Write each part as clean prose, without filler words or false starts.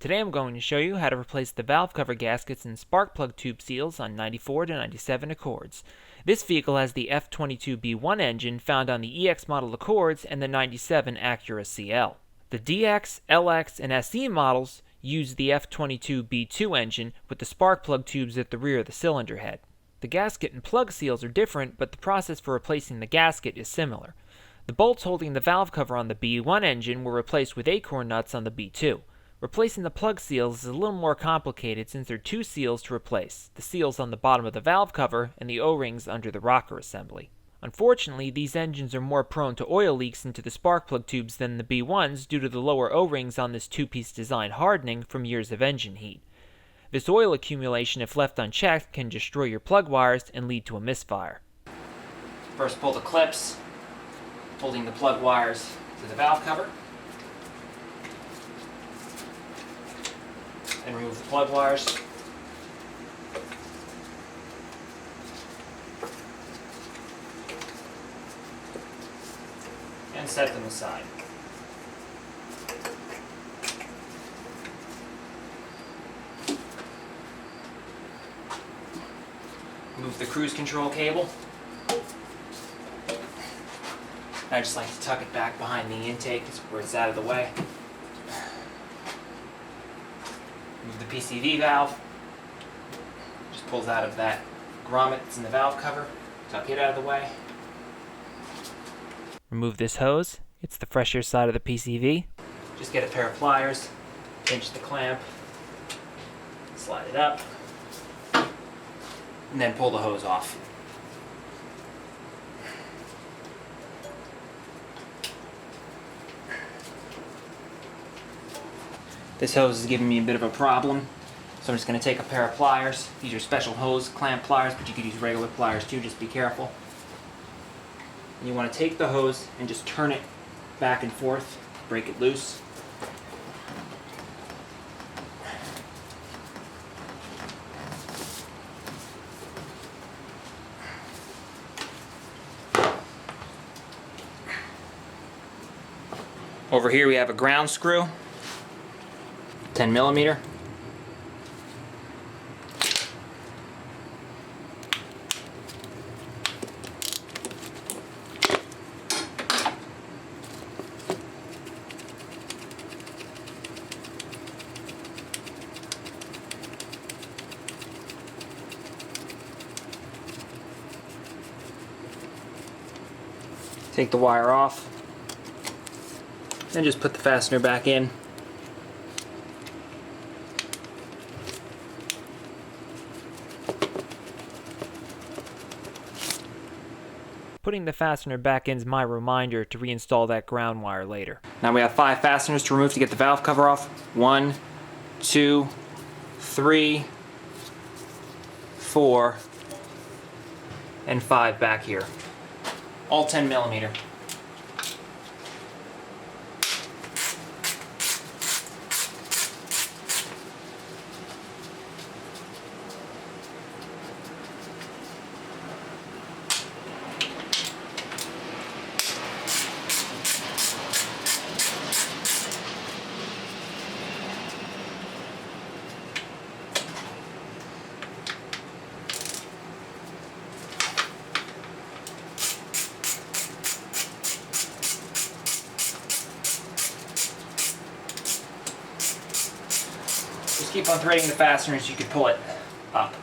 Today I'm going to show you how to replace the valve cover gaskets and spark plug tube seals on 94 to 97 Accords. This vehicle has the F22B1 engine found on the EX model Accords and the 97 Acura CL. The DX, LX, and SE models use the F22B2 engine with the spark plug tubes at the rear of the cylinder head. The gasket and plug seals are different, but the process for replacing the gasket is similar. The bolts holding the valve cover on the B1 engine were replaced with acorn nuts on the B2. Replacing the plug seals is a little more complicated since there are two seals to replace, the seals on the bottom of the valve cover and the O-rings under the rocker assembly. Unfortunately, these engines are more prone to oil leaks into the spark plug tubes than the B1s due to the lower O-rings on this two-piece design hardening from years of engine heat. This oil accumulation, if left unchecked, can destroy your plug wires and lead to a misfire. First, pull the clips holding the plug wires to the valve cover. And remove the plug wires. And set them aside. Remove the cruise control cable. I just like to tuck it back behind the intake where it's out of the way. Remove the PCV valve. Just pulls out of that grommet that's in the valve cover. Tuck it out of the way. Remove this hose. It's the fresh air side of the PCV. Just get a pair of pliers, pinch the clamp, slide it up, and then pull the hose off. This hose is giving me a bit of a problem, so I'm just going to take a pair of pliers. These are special hose clamp pliers, but you could use regular pliers too, just be careful. And you want to take the hose and just turn it back and forth, break it loose. Over here we have a ground screw. 10 millimeter. Take the wire off, then just put the fastener back in. Putting the fastener back in is my reminder to reinstall that ground wire later. Now we have 5 fasteners to remove to get the valve cover off. 1, 2, 3, 4, and 5 back here. All 10 millimeter. Just keep on threading the fastener so you can pull it up.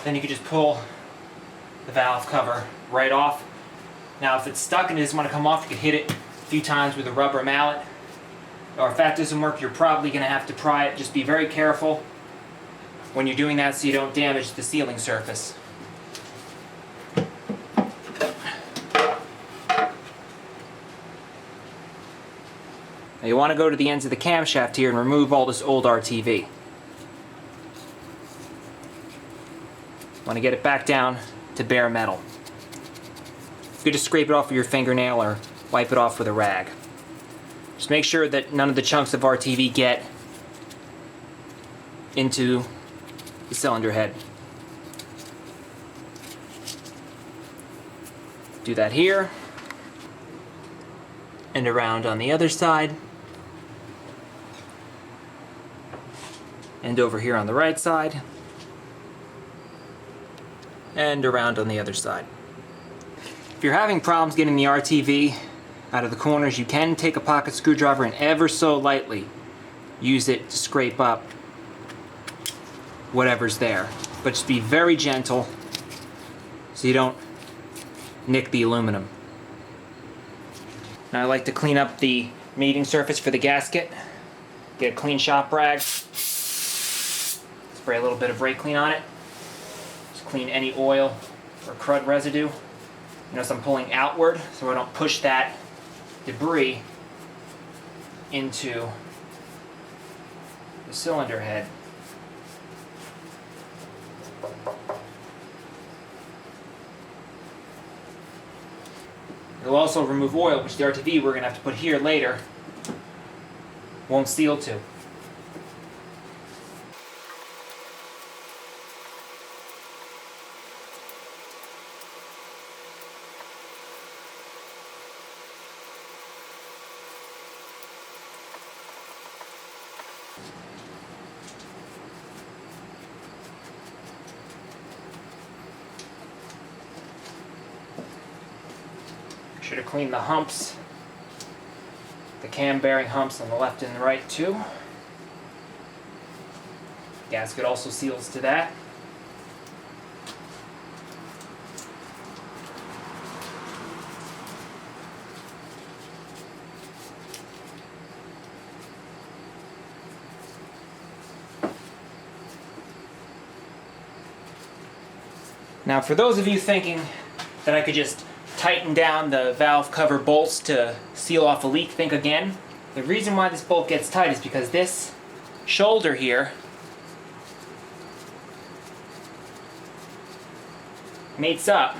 Then you can just pull the valve cover right off. Now if it's stuck and it doesn't want to come off, you can hit it a few times with a rubber mallet. Or if that doesn't work, you're probably going to have to pry it. Just be very careful when you're doing that so you don't damage the sealing surface. Now you want to go to the ends of the camshaft here and remove all this old RTV. Want to get it back down to bare metal. You could just scrape it off with your fingernail or wipe it off with a rag. Just make sure that none of the chunks of RTV get into the cylinder head. Do that here, and around on the other side, and over here on the right side, and around on the other side. If you're having problems getting the RTV out of the corners, you can take a pocket screwdriver and ever so lightly use it to scrape up whatever's there. But just be very gentle so you don't nick the aluminum. Now I like to clean up the mating surface for the gasket. Get a clean shop rag. Spray a little bit of brake clean on it. Just clean any oil or crud residue. Notice I'm pulling outward so I don't push that debris into the cylinder head. It'll also remove oil, which the RTV we're going to have to put here later won't seal to. Should have cleaned the humps, the cam bearing humps on the left and the right too. Gasket also seals to that. Now for those of you thinking that I could just tighten down the valve cover bolts to seal off a leak, think again. The reason why this bolt gets tight is because this shoulder here mates up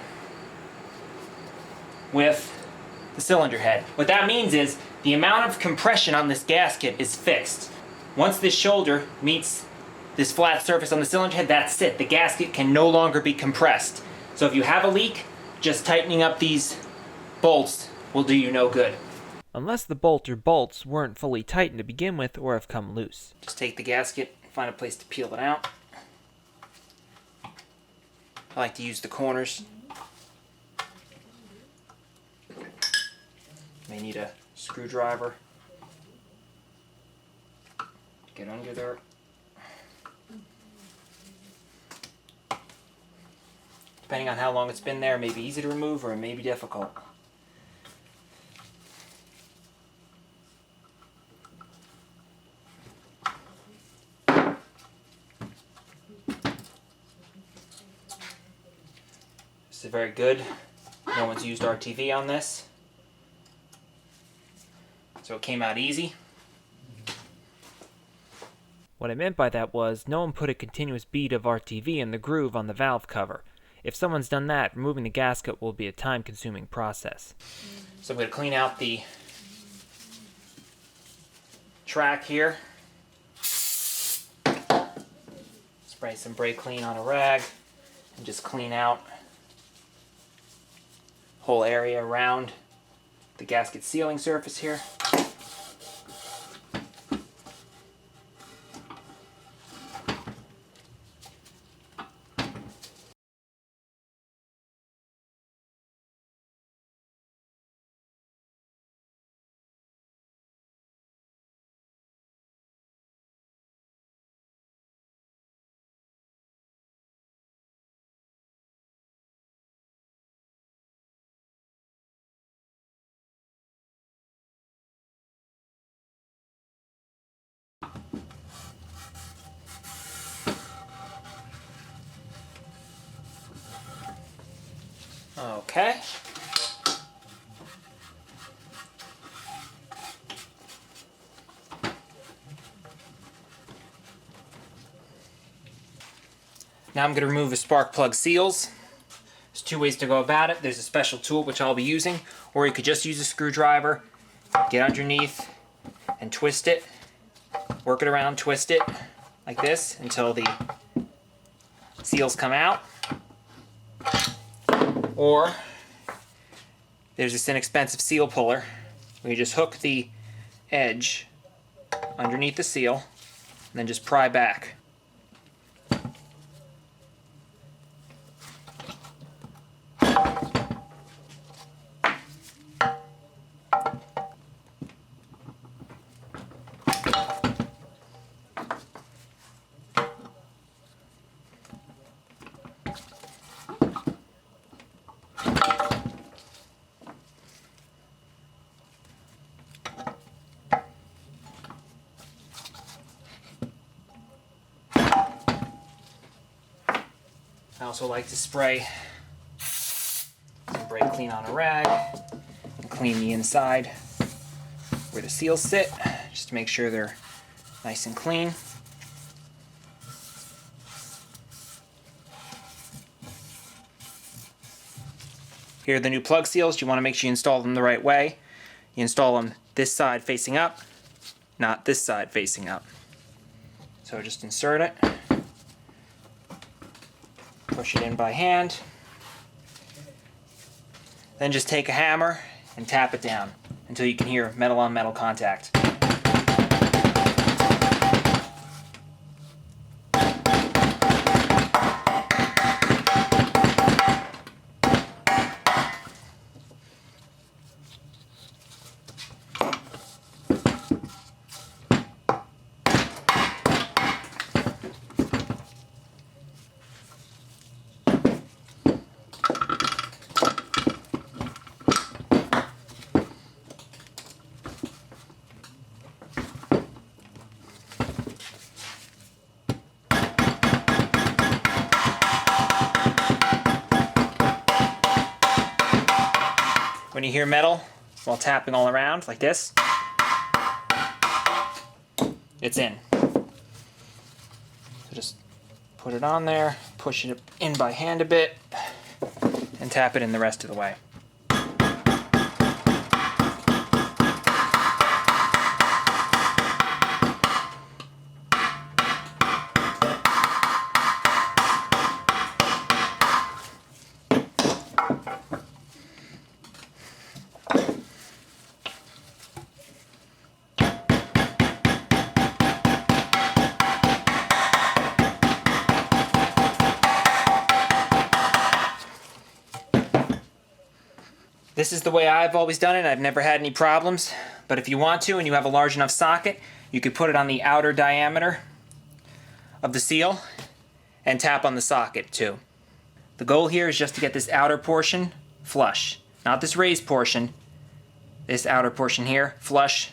with the cylinder head. What that means is the amount of compression on this gasket is fixed. Once this shoulder meets this flat surface on the cylinder head, that's it. The gasket can no longer be compressed. So if you have a leak, just tightening up these bolts will do you no good. Unless the bolt or bolts weren't fully tightened to begin with or have come loose. Just take the gasket, find a place to peel it out. I like to use the corners. May need a screwdriver. Get under there. Depending on how long it's been there, it may be easy to remove or it may be difficult. This is very good. No one's used RTV on this, so it came out easy. What I meant by that was, no one put a continuous bead of RTV in the groove on the valve cover. If someone's done that, removing the gasket will be a time-consuming process. So I'm going to clean out the track here. Spray some brake clean on a rag and just clean out whole area around the gasket sealing surface here. Okay. Now I'm going to remove the spark plug seals. There's two ways to go about it. There's a special tool which I'll be using, or you could just use a screwdriver, get underneath and twist it, work it around, twist it like this until the seals come out. Or there's this inexpensive seal puller where you just hook the edge underneath the seal and then just pry back. I also like to spray brake clean on a rag and clean the inside where the seals sit, just to make sure they're nice and clean. Here are the new plug seals. You want to make sure you install them the right way. You install them this side facing up, not this side facing up. So just insert it. Push it in by hand. Then just take a hammer and tap it down until you can hear metal on metal contact. When you hear metal while tapping all around like this, it's in. So just put it on there, push it in by hand a bit, and tap it in the rest of the way. This is the way I've always done it. I've never had any problems. But if you want to and you have a large enough socket, you could put it on the outer diameter of the seal and tap on the socket too. The goal here is just to get this outer portion flush. Not this raised portion. This outer portion here flush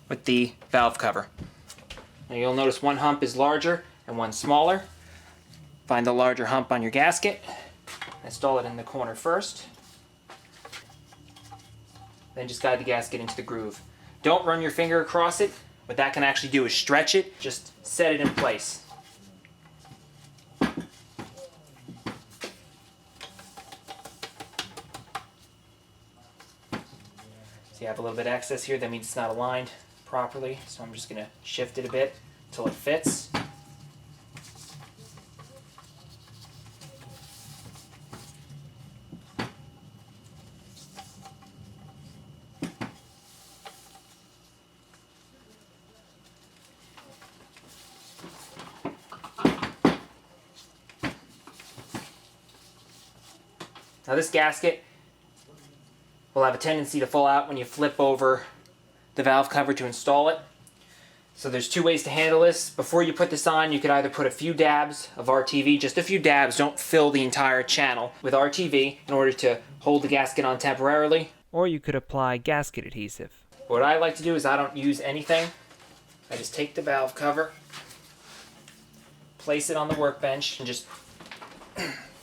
with the valve cover. Now you'll notice one hump is larger and one smaller. Find the larger hump on your gasket. Install it in the corner first. Then just guide the gasket into the groove. Don't run your finger across it. What that can actually do is stretch it. Just set it in place. So you have a little bit of excess here. That means it's not aligned properly. So I'm just going to shift it a bit until it fits. Now this gasket will have a tendency to fall out when you flip over the valve cover to install it. So there's two ways to handle this. Before you put this on, you could either put a few dabs of RTV, just a few dabs, don't fill the entire channel with RTV in order to hold the gasket on temporarily. Or you could apply gasket adhesive. What I like to do is I don't use anything. I just take the valve cover, place it on the workbench, and just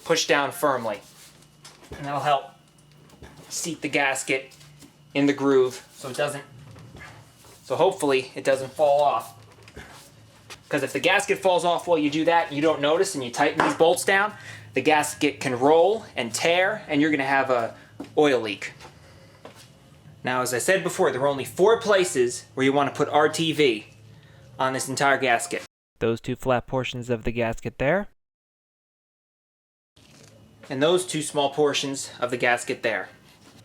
push down firmly. And that'll help seat the gasket in the groove so hopefully it doesn't fall off. Because if the gasket falls off while you do that and you don't notice and you tighten these bolts down, the gasket can roll and tear and you're going to have a oil leak. Now, as I said before, there are only 4 places where you want to put RTV on this entire gasket. Those 2 flat portions of the gasket there. And those 2 small portions of the gasket there.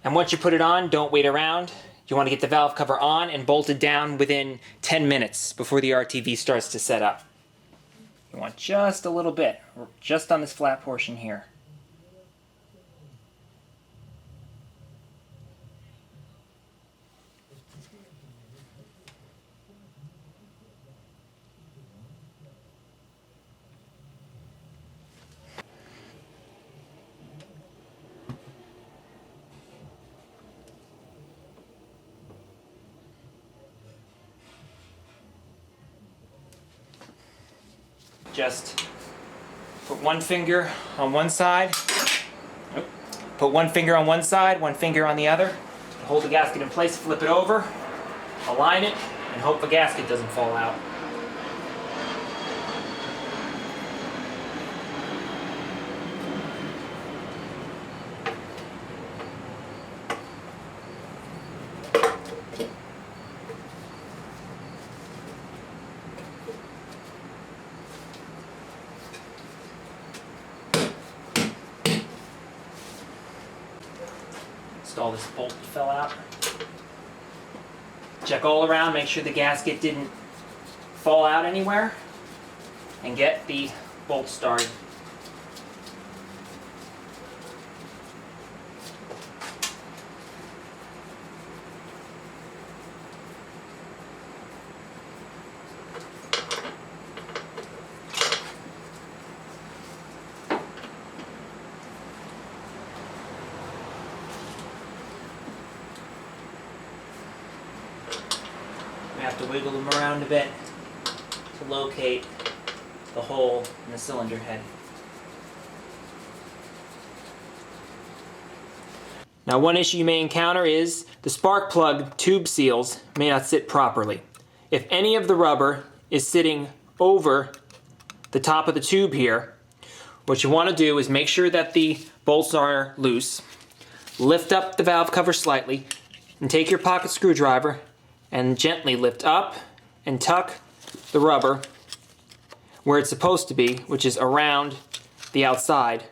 And once you put it on, don't wait around. You want to get the valve cover on and bolted down within 10 minutes before the RTV starts to set up. You want just a little bit, just on this flat portion here. Just put one finger on one side, put one finger on one side, one finger on the other, hold the gasket in place, flip it over, align it, and hope the gasket doesn't fall out. All this bolt fell out. Check all around, make sure the gasket didn't fall out anywhere, and get the bolt started. We have to wiggle them around a bit to locate the hole in the cylinder head. Now, one issue you may encounter is the spark plug tube seals may not sit properly. If any of the rubber is sitting over the top of the tube here, what you want to do is make sure that the bolts are loose, lift up the valve cover slightly, and take your pocket screwdriver and gently lift up and tuck the rubber where it's supposed to be, which is around the outside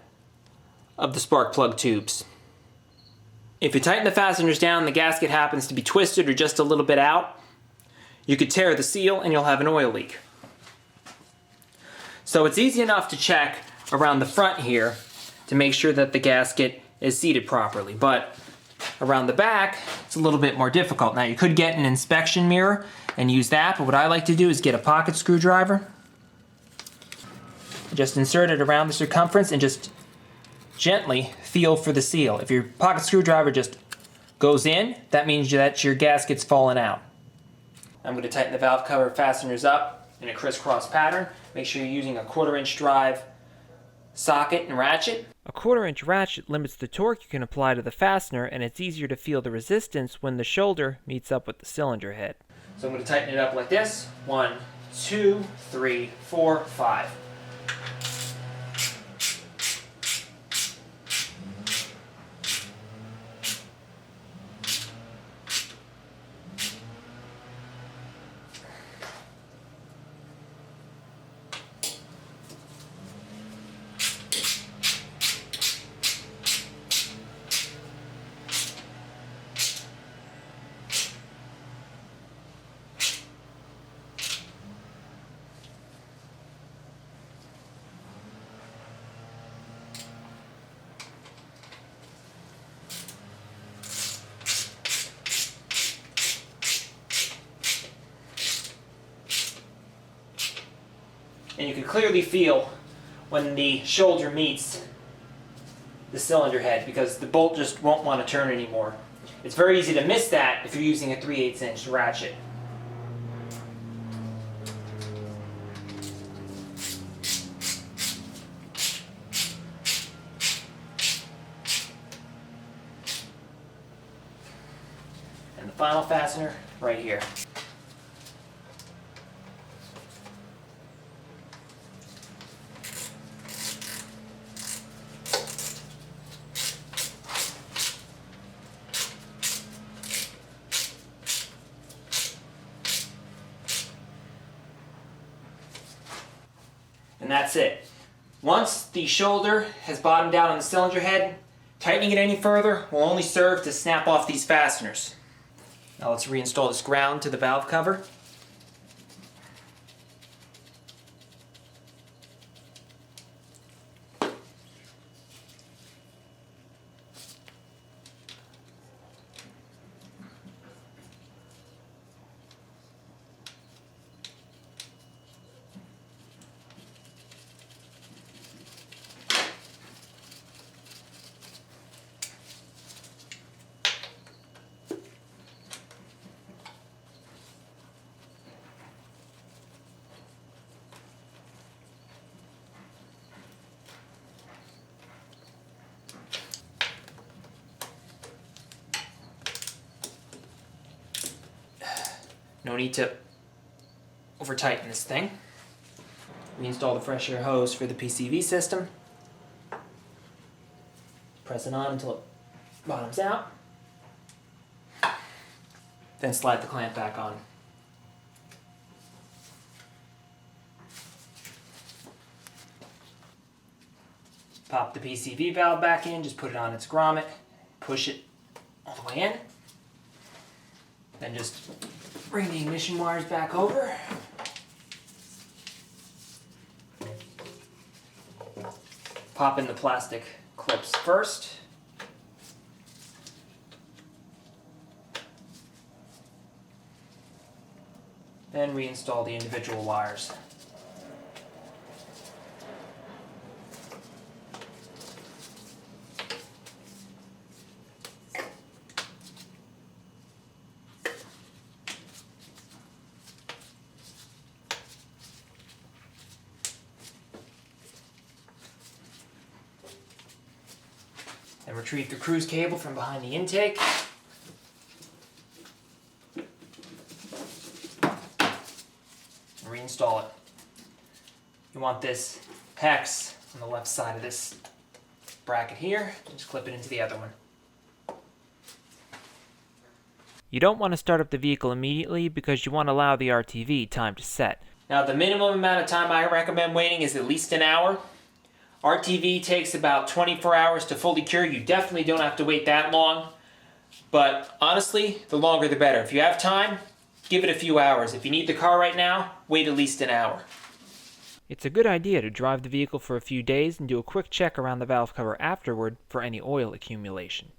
of the spark plug tubes. If you tighten the fasteners down and the gasket happens to be twisted or just a little bit out, you could tear the seal and you'll have an oil leak. So it's easy enough to check around the front here to make sure that the gasket is seated properly, but around the back, it's a little bit more difficult. Now, you could get an inspection mirror and use that, but what I like to do is get a pocket screwdriver, just insert it around the circumference and just gently feel for the seal. If your pocket screwdriver just goes in, that means that your gasket's fallen out. I'm going to tighten the valve cover fasteners up in a crisscross pattern. Make sure you're using a 1/4-inch drive socket and ratchet. A 1/4-inch ratchet limits the torque you can apply to the fastener, and it's easier to feel the resistance when the shoulder meets up with the cylinder head. So I'm going to tighten it up like this. 1, 2, 3, 4, 5. And you can clearly feel when the shoulder meets the cylinder head because the bolt just won't want to turn anymore. It's very easy to miss that if you're using a 3/8-inch ratchet. And the final fastener right here. And that's it. Once the shoulder has bottomed out on the cylinder head, tightening it any further will only serve to snap off these fasteners. Now let's reinstall this ground to the valve cover. No need to over tighten this thing. Reinstall the fresh air hose for the PCV system. Press it on until it bottoms out. Then slide the clamp back on. Pop the PCV valve back in, just put it on its grommet, push it all the way in. Then just bring the ignition wires back over. Pop in the plastic clips first. Then reinstall the individual wires. Then retrieve the cruise cable from behind the intake. And reinstall it. You want this hex on the left side of this bracket here. Just clip it into the other one. You don't want to start up the vehicle immediately because you want to allow the RTV time to set. Now the minimum amount of time I recommend waiting is at least an hour. RTV takes about 24 hours to fully cure. You definitely don't have to wait that long. But honestly, the longer the better. If you have time, give it a few hours. If you need the car right now, wait at least an hour. It's a good idea to drive the vehicle for a few days and do a quick check around the valve cover afterward for any oil accumulation.